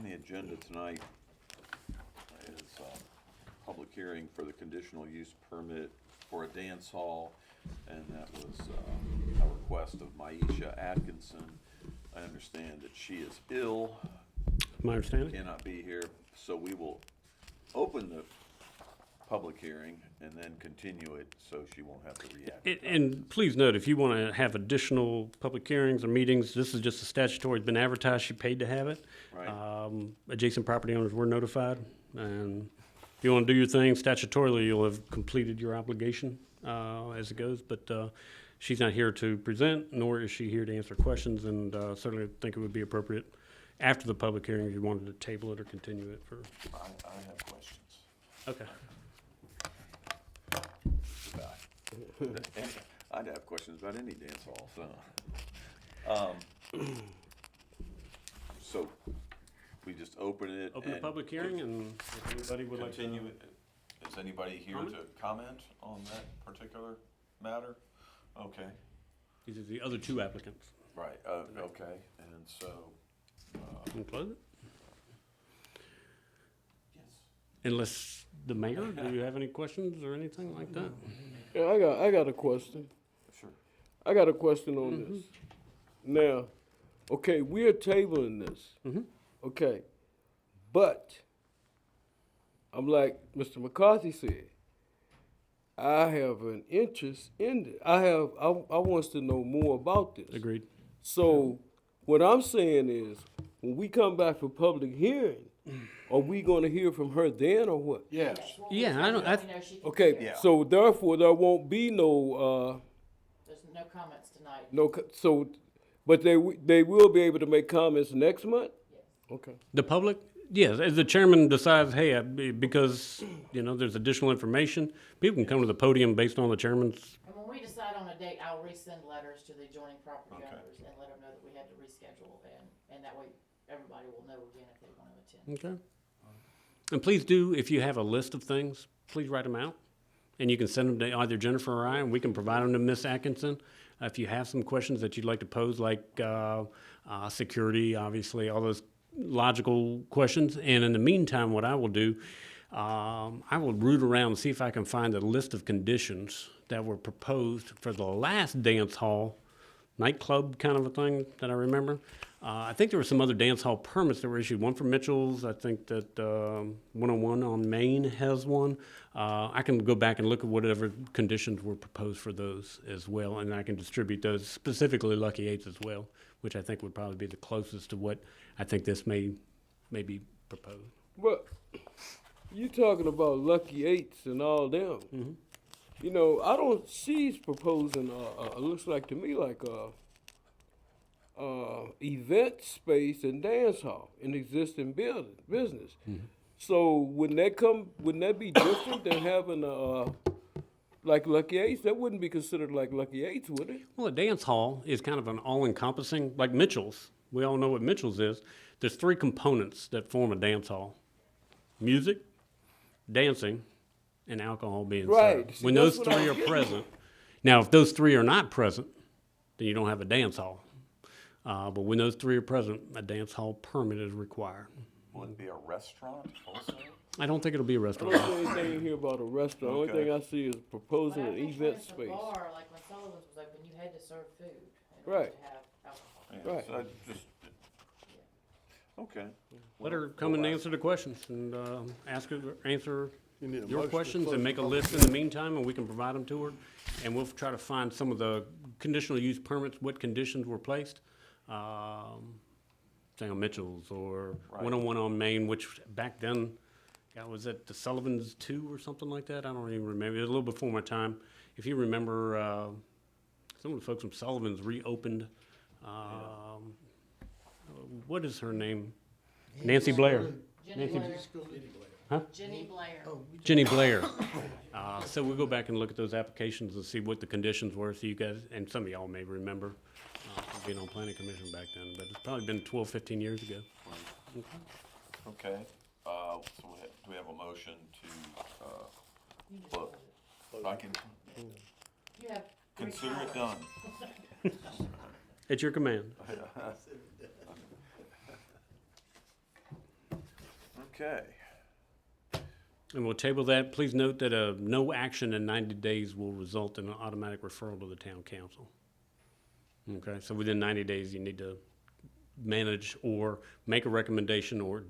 On the agenda tonight is public hearing for the conditional use permit for a dance hall, and that was a request of Maisha Atkinson. I understand that she is ill, My understanding? cannot be here, so we will open the public hearing and then continue it so she won't have to react. And please note, if you want to have additional public hearings or meetings, this is just a statutory, it's been advertised, she paid to have it. Right. Adjacent property owners were notified, and if you want to do your thing statutorily, you'll have completed your obligation as it goes, but she's not here to present, nor is she here to answer questions, and certainly think it would be appropriate after the public hearing if you wanted to table it or continue it for, I have questions okay. about I'd have questions about any dance hall, so we just open it Open the and public hearing, and if anybody would like to. continue it. Is anybody here Comment? to comment on that particular matter? Okay, These are the other two applicants. right, okay, and so, Can we close it? yes. Unless the mayor, do you have any questions or anything like that? Yeah, I got a question. Sure. I got a question on this. Now, okay, we're tabling this. Okay, but I'm like Mr. McCarthy said, I have an interest in it. I wants to know more about this. Agreed. So what I'm saying is, when we come back for public hearing, are we gonna hear from her then or what? Yes. Yeah, I don't, I, Okay, Yeah. so therefore there won't be no, There's no comments tonight. so, but they will be able to make comments next month? Yes. Okay. the public, yes, as the chairman decides, hey, because, you know, there's additional information, people can come to the podium based on the chairman's, And when we decide on a date, I'll resend letters to the adjoining property Okay. owners and let them know that we had to reschedule, and that way everybody will know again if they want to attend. okay? And please do, if you have a list of things, please write them out. And you can send them to either Jennifer or I, and we can provide them to Ms. Atkinson. If you have some questions that you'd like to pose, like security, obviously, all those logical questions. And in the meantime, what I will do, I will root around and see if I can find a list of conditions that were proposed for the last dance hall, nightclub kind of a thing that I remember. I think there were some other dance hall permits that were issued, one for Mitchell's, I think that 101 on Main has one. I can go back and look at whatever conditions were proposed for those as well, and I can distribute those, specifically Lucky Eights as well, which I think would probably be the closest to what I think this may be proposed. But you talking about Lucky Eights and all them. You know, I don't, she's proposing, looks like to me like event space and dance hall in existing business. So wouldn't that be different than having like Lucky Eights? That wouldn't be considered like Lucky Eights, would it? Well, a dance hall is kind of an all-encompassing, like Mitchell's. We all know what Mitchell's is. There's three components that form a dance hall: music, dancing, and alcohol being Right. served. See, When that's those what I three was are getting present, now if those three are not present, then you don't have a dance hall. But when those three are present, a dance hall permit is required. Will it be a restaurant also? I don't think it'll be a I restaurant. don't see anything in here about a restaurant. Only Okay. thing I see is But proposing I an think when event it's a space. bar, like when Sullivan's was open, you had to serve food in order Right. to have alcohol. Yeah, Right. so I just, okay. Let her come and answer the questions and answer You need a your motion to questions close and the make a public list in the meantime, and we can provide them to her. And we'll try to find some of the conditional use permits, what conditions were placed. Say on Mitchell's or Right. 101 on Main, which back then, God, was it the Sullivan's 2 or something like that? I don't even remember. It was a little before my time. If you remember, some of the folks from Sullivan's reopened, what is her name? Nancy Blair. Jenny Blair. Huh? Jenny Blair. Jenny Blair. So we'll go back and look at those applications and see what the conditions were, so you guys, and some of y'all may remember, being on planning commission back then, but it's probably been 12, 15 years ago. Okay, so do we have a motion to, You just Look. voted. I can You have great consider it power. done. At your command. Okay, And we'll table that. Please note that no action in 90 days will result in an automatic referral to the town council. Okay, so within 90 days, you need to manage or make a recommendation or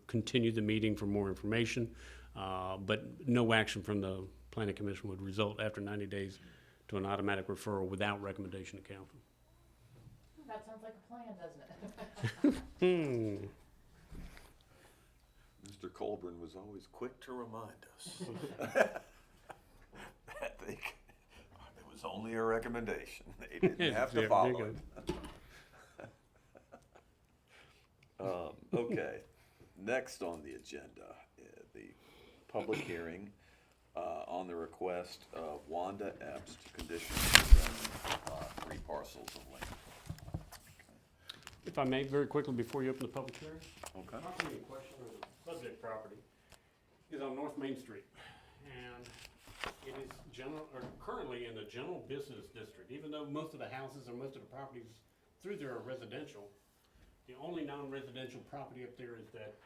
continue the meeting for more information. But no action from the planning commission would result after 90 days to an automatic referral without recommendation to council. That sounds like a plan, doesn't it? Mr. Colburn was always quick to remind us. I think it was only a recommendation. They didn't have Yeah, to there follow you it. Okay, next on the agenda, the public hearing on the request of Wanda Epps to condition the 3 parcels of land. If I may, very quickly before you open the public hearing. Okay. Property in question, or the subject property, is on North Main Street. And it is currently in the general business district, even though most of the houses or most of the properties through there are residential. The only non-residential property up there is that,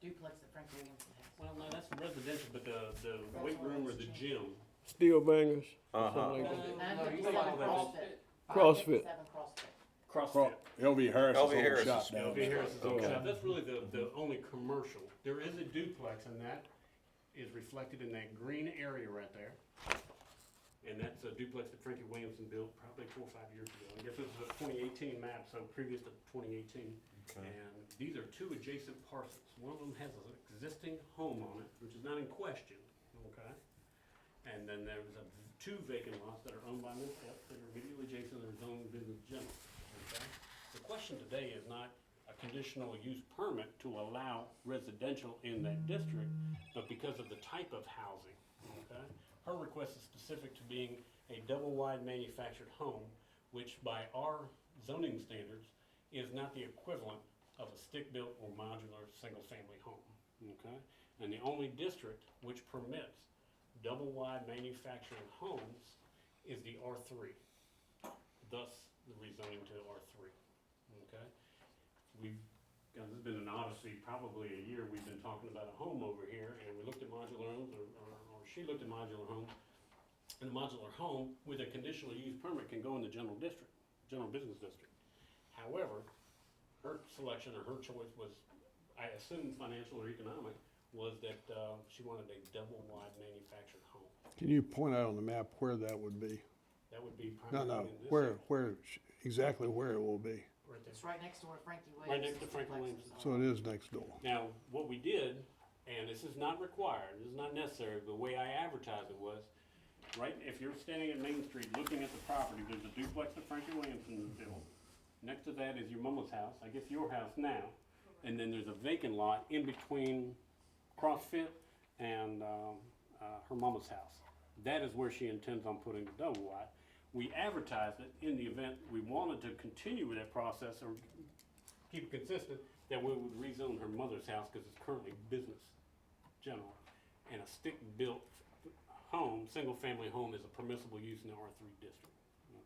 Duplex that Frank Williamson has. well, no, that's residential, but the weight room or the gym. Steel bangers. Uh-huh. Something like that. 957 CrossFit. CrossFit. 557 CrossFit. CrossFit. LV Harris's LV old Harris's. shop down LV there. Harris's old Okay. shop. That's really the only commercial. There is a duplex, and that is reflected in that green area right there. And that's a duplex that Frankie Williamson built probably 4 or 5 years ago. I guess this is a 2018 map, so previous to 2018. And these are 2 adjacent parcels. One of them has an existing home on it, which is not in question, okay? And then there's 2 vacant lots that are owned by Ms. Epps that are immediately adjacent to their zone business general, okay? The question today is not a conditional use permit to allow residential in that district, but because of the type of housing, okay? Her request is specific to being a double-wide manufactured home, which by our zoning standards is not the equivalent of a stick-built or modular single-family home, okay? And the only district which permits double-wide manufactured homes is the R3, thus the rezoning to R3, okay? This has been an odyssey, probably a year. We've been talking about a home over here, and we looked at modular homes, or she looked at modular homes. And a modular home with a conditional use permit can go in the general district, general business district. However, her selection or her choice was, I assume financial or economic, was that she wanted a double-wide manufactured home. Can you point out on the map where that would be? That would be No, primarily in this where, area, exactly where it will be. right there. It's right next to where Frankie Williams. Right next to Frankie Williams. So it is next door. Now, what we did, and this is not required, this is not necessary, the way I advertised it was, right, if you're standing at Main Street looking at the property, there's a duplex that Frankie Williamson built. Next to that is your mama's house, I guess your house now, and then there's a vacant lot in between CrossFit and her mama's house. That is where she intends on putting the double wide. We advertised it in the event we wanted to continue with that process or keep it consistent, that we would rezone her mother's house because it's currently business general. And a stick-built home, single-family home, is a permissible use in the R3 district,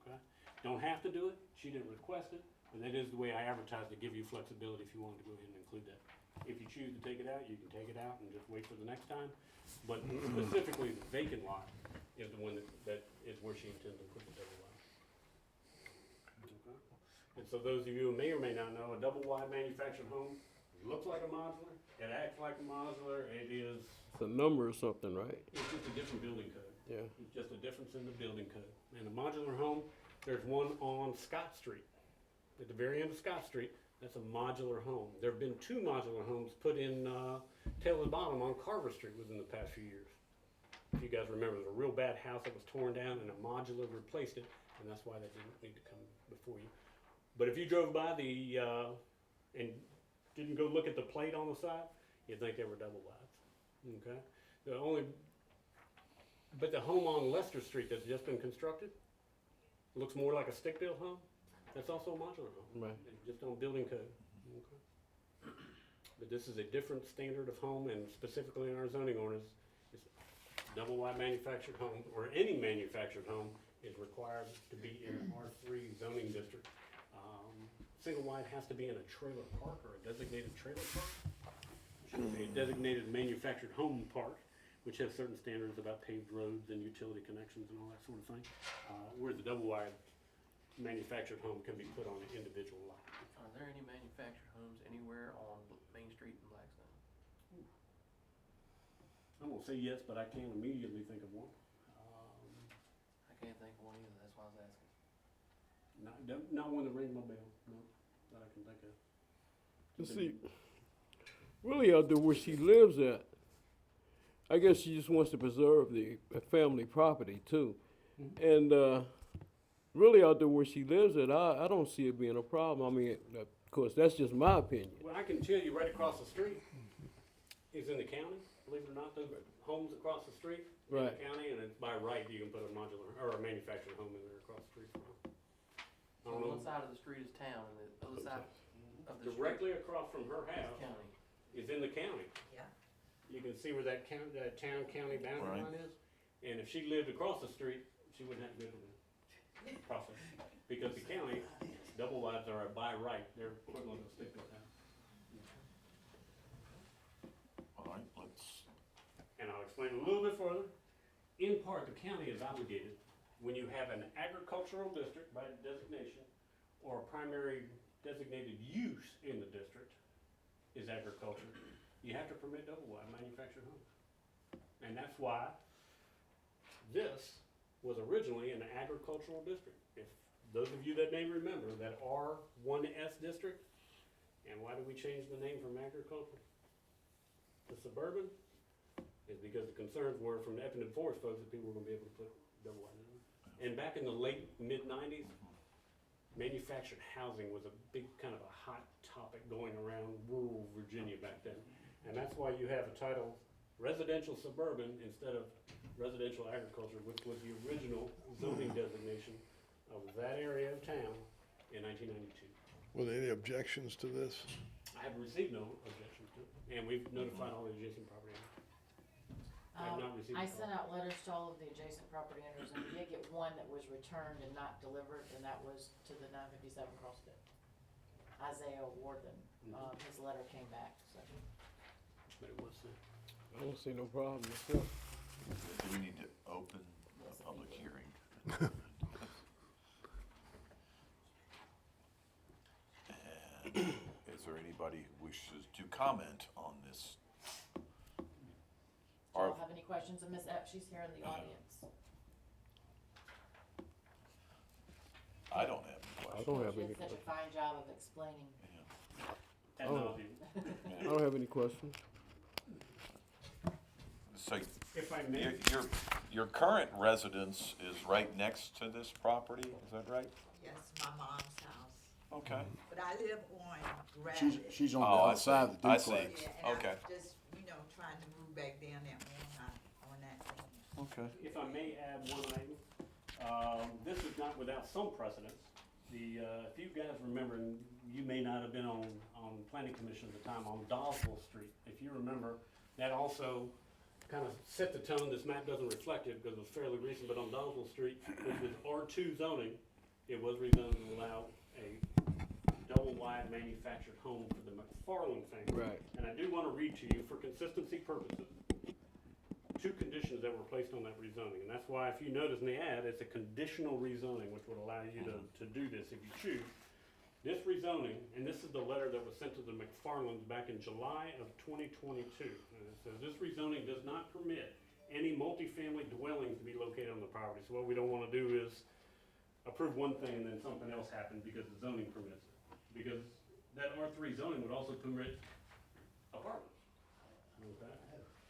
okay? Don't have to do it, she didn't request it, but that is the way I advertised to give you flexibility if you wanted to go ahead and include that. If you choose to take it out, you can take it out and just wait for the next time. But specifically, the vacant lot is the one that is where she intends to put the double wide. Okay? And so those of you who may or may not know, a double wide manufactured home looks like a modular, it acts like a modular, it is, It's a number or something, right? it's just a different building code. Yeah. It's just a difference in the building code. And a modular home, there's one on Scott Street. At the very end of Scott Street, that's a modular home. There have been 2 modular homes put in Taylor's Bottom on Carver Street within the past few years. If you guys remember, there was a real bad house that was torn down and a modular replaced it, and that's why they didn't need to come before you. But if you drove by and didn't go look at the plate on the side, you'd think they were double wides, okay? But the home on Lester Street that's just been constructed, looks more like a stick-built home, that's also a modular home. Right. Just on building code, okay? But this is a different standard of home, and specifically in our zoning ordinance, it's double wide manufactured home, or any manufactured home is required to be in R3 zoning district. Single wide has to be in a trailer park or a designated trailer park. a designated manufactured home park, which has certain standards about paved roads and utility connections and all that sort of thing. Whereas the double wide manufactured home can be put on an individual lot. Are there any manufactured homes anywhere on Main Street in Blackstone? I won't say yes, but I can immediately think of one. I can't think of one either, that's why I was asking. Not one that rings my bell, no, that I can think of. You see, really out there where she lives at, I guess she just wants to preserve the family property too. And really out there where she lives at, I don't see it being a problem. I mean, of course, that's just my opinion. Well, I can tell you right across the street is in the county, believe it or not, those homes across the street in the Right. county, and it's by right, you can put a modular, or a manufactured home in there across the street from it. I So don't know, one side of the street is town and the other side of the street directly across from her is house county. is in the county. Yeah. You can see where that town-county boundary Right. line is, and if she lived across the street, she wouldn't have to go to the process. Because the county, double wides are a by right, they're equivalent of stick with that. All right, let's, And I'll explain a little bit further. In part, the county is obligated, when you have an agricultural district by designation, or a primary designated use in the district is agriculture, you have to permit double wide manufactured homes. And that's why this was originally an agricultural district. If those of you that may remember that R1S district, and why did we change the name from agriculture to suburban? Is because the concerns were from the Eppington Forest folks that people were gonna be able to put double wide in. And back in the late, mid-90s, manufactured housing was a big, kind of a hot topic going around rural Virginia back then. And that's why you have a title, residential suburban instead of residential agriculture, which was the original zoning designation of that area of town in 1992. Were there any objections to this? I have received no objections to it, and we've notified all the adjacent property owners. I have not received I a call. sent out letters to all of the adjacent property owners, and we did get one that was returned and not delivered, and that was to the 957 CrossFit. Isaiah Warden, his letter came back, so. But it was, I don't see no problem myself. do we need to open a public hearing? And is there anybody who wishes to comment on this? Do y'all have any questions of Ms. Epp? She's here in the audience. I don't have any I questions. don't have She any did such questions. a fine job of explaining. ad Oh. nauseam. I don't have any questions. So If I may, your current residence is right next to this property, is that right? Yes, my mom's house, Okay. but I live on Rabbit. She's on the Oh, I other side see. of the I see. duplex. Yeah, and Okay. I'm just, trying to move back down that on that thing. Okay. if I may add one item, this is not without some precedence. If you guys remember, and you may not have been on planning commission at the time, on Dawsville Street, if you remember, that also kind of set the tone. This map doesn't reflect it because it was fairly recent, but on Dawsville Street, which was R2 zoning, it was rezoned to allow a double wide manufactured home for the McFarland family. Right. And I do want to read to you, for consistency purposes, two conditions that were placed on that rezoning. And that's why, if you notice in the ad, it's a conditional rezoning, which would allow you to do this if you choose. This rezoning, and this is the letter that was sent to the McFarlands back in July of 2022. And it says, this rezoning does not permit any multifamily dwellings to be located on the property. So what we don't want to do is approve one thing and then something else happens because the zoning permits it. Because that R3 zoning would also permit apartments. Okay?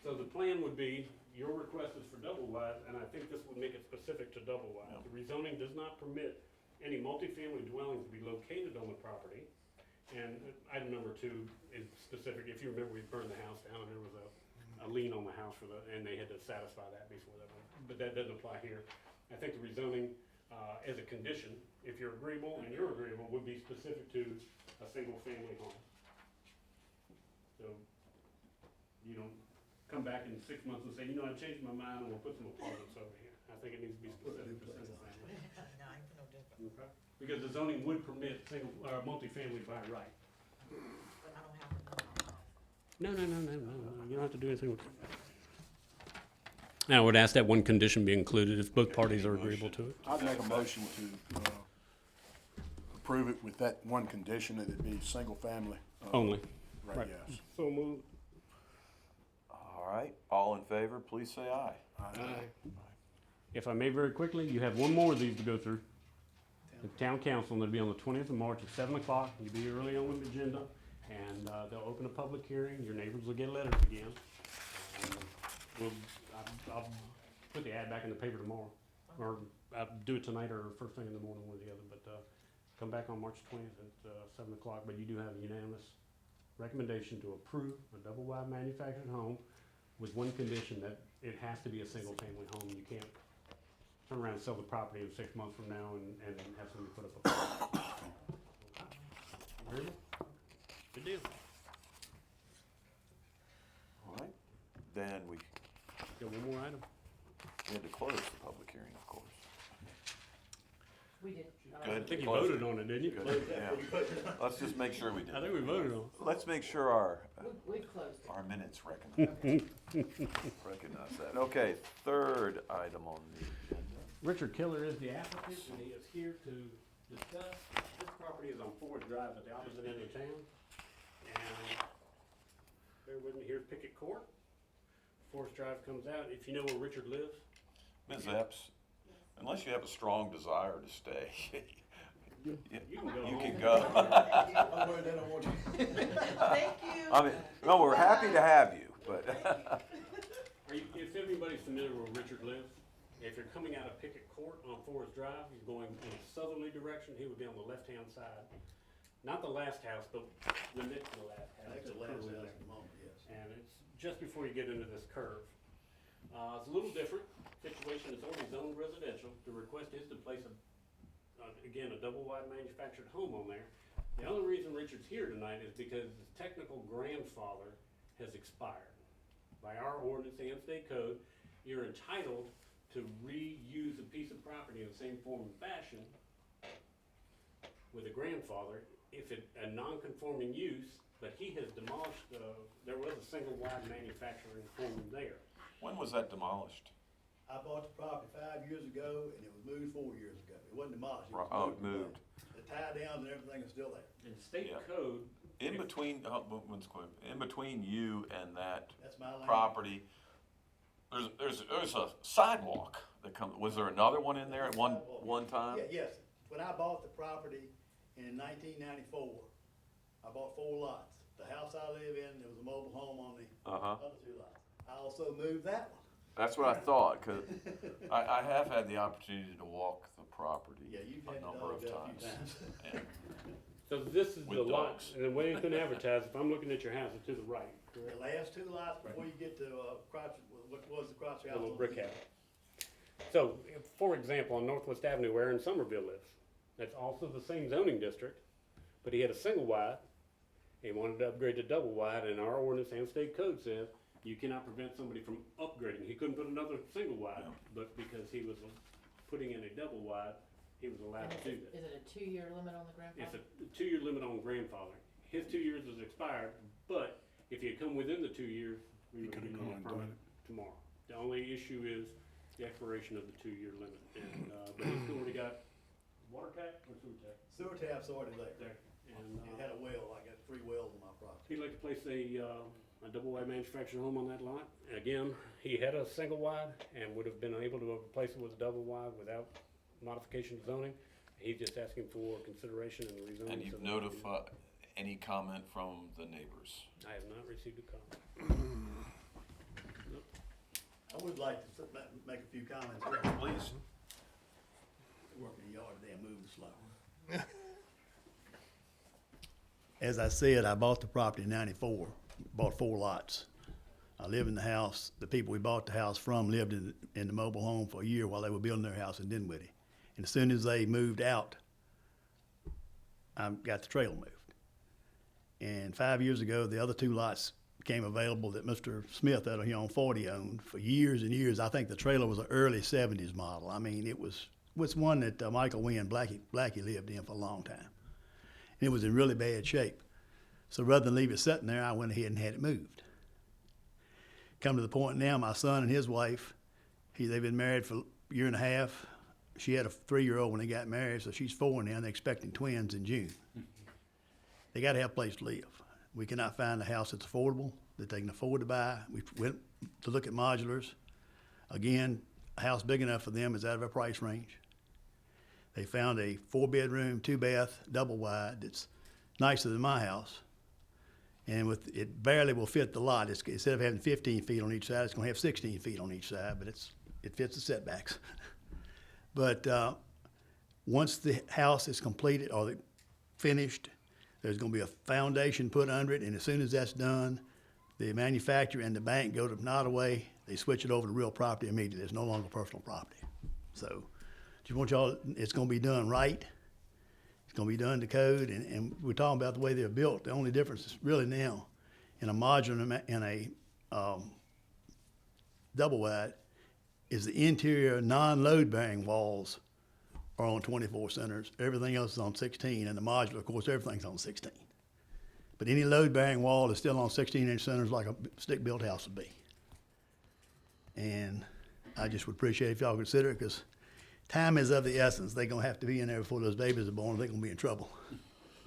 So the plan would be, your request is for double wide, and I think this would make it specific to double wide. The rezoning does not permit any multifamily dwellings to be located on the property. And item number 2 is specific. If you remember, we burned the house down and there was a lien on the house and they had to satisfy that before that went. But that doesn't apply here. I think the rezoning, as a condition, if you're agreeable and you're agreeable, would be specific to a single family home. So you don't come back in 6 months and say, I changed my mind and we'll put some apartments over here. I think it needs to be specific to single family. No, I ain't no different, Okay. Because the zoning would permit multifamily by right. but I don't have to know my house. No, you don't have to do anything with it. Now, I would ask that one condition be included if both parties are agreeable to it. I'd make a motion to approve it with that one condition, that it be single family. Only. Right, yes. So moved. All right, all in favor, please say aye. Aye. If I may very quickly, you have one more of these to go through. The town council, and it'll be on the 20th of March at 7 o'clock. You'll be early on the agenda, and they'll open a public hearing. Your neighbors will get letters again. And I'll put the ad back in the paper tomorrow, or I'll do it tonight or first thing in the morning, one or the other. But come back on March 20th at 7 o'clock. But you do have a unanimous recommendation to approve a double-wide manufactured home with one condition, that it has to be a single-family home. You can't turn around and sell the property in 6 months from now and have somebody put up a. Agreeable? Good deal. All right, then we Got one more item. had to close the public hearing, of course. We did. Good. I think you Close voted on it, didn't you? Good, yeah. Let's just make sure we did. I think we voted on it. Let's make sure our We've closed it. our minutes recognize that. Okay, third item on the agenda. Richard Killer is the applicant, and he is here to discuss. This property is on Forest Drive at the opposite end of town. And bear with me, here's Pickett Court. Forest Drive comes out. If you know where Richard lives, Ms. Epps, unless you have a strong desire to stay, you can go you home. can go. Thank you. I mean, no, we're happy to have you, but If everybody's familiar where Richard lives, if you're coming out of Pickett Court on Forest Drive, you're going in a southerly direction, he would be on the left-hand side. Not the last house, but the next to the last house. Next to It's last curved house there. at the moment, yes. And it's just before you get into this curve. It's a little different situation. It's already zoned residential. The request is to place again, a double-wide manufactured home on there. The only reason Richard's here tonight is because his technical grandfather has expired. By our ordinance and state code, you're entitled to reuse a piece of property in the same form and fashion with a grandfather if it, a non-conforming use, but he has demolished, there was a single-wide manufacturing home there. when was that demolished? I bought the property 5 years ago, and it was moved 4 years ago. It wasn't demolished. It was Oh, it moved. The tie downs and everything is still there. In state Yeah. code, In between, in between you and that That's my land. property, there's a sidewalk that comes, was there another one in there at one time? Yeah, yes. When I bought the property in 1994, I bought 4 lots. The house I live in, there was a mobile home on the Uh-huh. other 2 lots. I also moved that one. That's what I thought, cause I have had the opportunity to walk the property Yeah, you've a had the number dog of there a times. few times. And so this is With the lot, dogs. and the way it's been advertised, if I'm looking at your house, it's to the right, The correct? last 2 lots before you get to what was the Crotch The House? little on brick the- house. So, for example, on Northwest Avenue where Aaron Somerville lives, that's also the same zoning district, but he had a single wide, he wanted to upgrade to double wide, and our ordinance and state code says you cannot prevent somebody from upgrading. He couldn't put another single wide, but because he was putting in a double wide, he was allowed And to do is that. it a 2-year limit on the It's grandfather? a 2-year limit on grandfather. His 2 years is expired, but if you come within the 2 years, we would could've give you gone a and permit done tomorrow. The only issue is the expiration of the 2-year limit, and, but he's already got water tap or sewer tap Sewer tap's already there. there. And, It had a well. I got 3 wells on my property. he'd like to place a double-wide manufactured home on that lot. Again, he had a single wide and would have been able to replace it with a double wide without modification of zoning. He's just asking for consideration and rezoning. and so you've that- notified, any comment from the neighbors? I have not received a comment. I would like to make a few comments here. Please. Working in the yard today and moving slow. As I said, I bought the property in 94, bought 4 lots. I live in the house, the people we bought the house from lived in the mobile home for a year while they were building their house in Dinwiddie. And as soon as they moved out, I got the trailer moved. And 5 years ago, the other 2 lots became available that Mr. Smith out here on 40 owned for years and years. I think the trailer was an early 70s model. I mean, it was one that Michael Wynn Blackie lived in for a long time. And it was in really bad shape. So rather than leave it sitting there, I went ahead and had it moved. Come to the point now, my son and his wife, they've been married for a year and a half. She had a 3-year-old when they got married, so she's 4 now, and they're expecting twins in June. They got to have a place to live. We cannot find a house that's affordable, that they can afford to buy. We went to look at modulars. Again, a house big enough for them is out of our price range. They found a 4-bedroom, 2-bath, double wide that's nicer than my house. And it barely will fit the lot. Instead of having 15 feet on each side, it's going to have 16 feet on each side, but it fits the setbacks. But once the house is completed or finished, there's going to be a foundation put under it, and as soon as that's done, the manufacturer and the bank go to Nottaway. They switch it over to real property immediately. It's no longer personal property. So just want y'all, it's going to be done right. It's going to be done to code, and we're talking about the way they're built. The only difference is really now in a modular and a double wide is the interior non-load bearing walls are on 24 centers. Everything else is on 16, and the modular, of course, everything's on 16. But any load bearing wall is still on 16-inch centers like a stick-built house would be. And I just would appreciate if y'all consider it, because time is of the essence. They're gonna have to be in there before those babies are born. They're gonna be in trouble.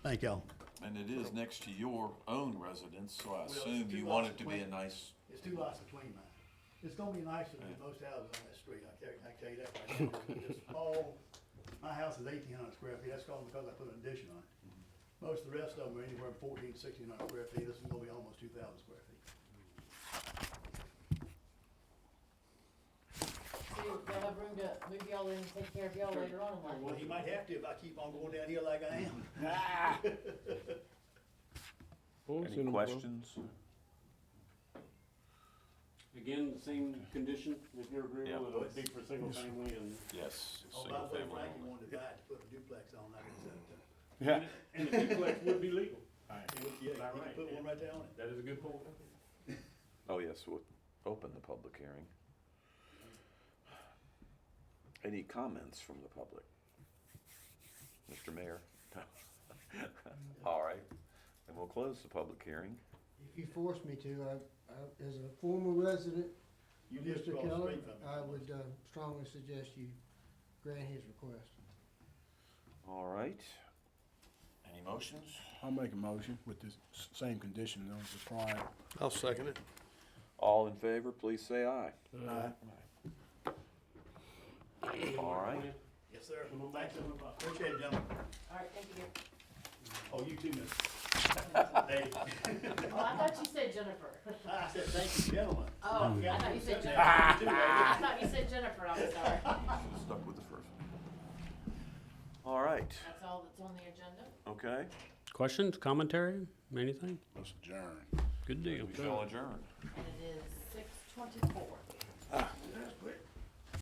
Thank y'all. And it is next to your own residence, so I it's assume two you want lots it to be a between- nice, It's 2 lots between mine. It's gonna be nicer than most houses on that street. I can tell you that right now. It's small. My house is 1,800 square feet. That's called because I put an addition on it. Most of the rest of them are anywhere from 1,400 to 1,600 square feet. This is gonna be almost 2,000 square feet. So they'll have room to move y'all in and take care of y'all later on in life. Well, he might have to if I keep on going down here like I am. any questions? Again, the same condition, if you're Yeah. agreeable, it'll be for single family and. Yes, Oh, by single the way, family Frankie only. wanted to buy it to put a duplex on. I can set it up. Yeah. And the duplex would be legal. Yeah, you Is that can right? put one right there on it. That is a good point. Oh, yes, we'll open the public hearing. Any comments from the public? Mr. Mayor? All right, and we'll close the public hearing. If you force me to, as a former resident, You live Mr. across the Keller, street from me. I would strongly suggest you grant his request. All right. Any motions? I'll make a motion with the same condition as the prior. I'll second it. All in favor, please say aye. Aye. All right. Yes, sir. Thanks, appreciate it, gentlemen. All right, thank you. Oh, you too, Mr. Hey, Oh, I thought you said Jennifer. I said thank you, gentlemen. Oh, I thought you said Jennifer. You too, lady. I thought you said Jennifer, I'm sorry. Stuck with the first one. All right, That's all that's on the agenda. okay. Questions, commentary, anything? Let's adjourn. Good deal. We shall adjourn. And it is 6:24.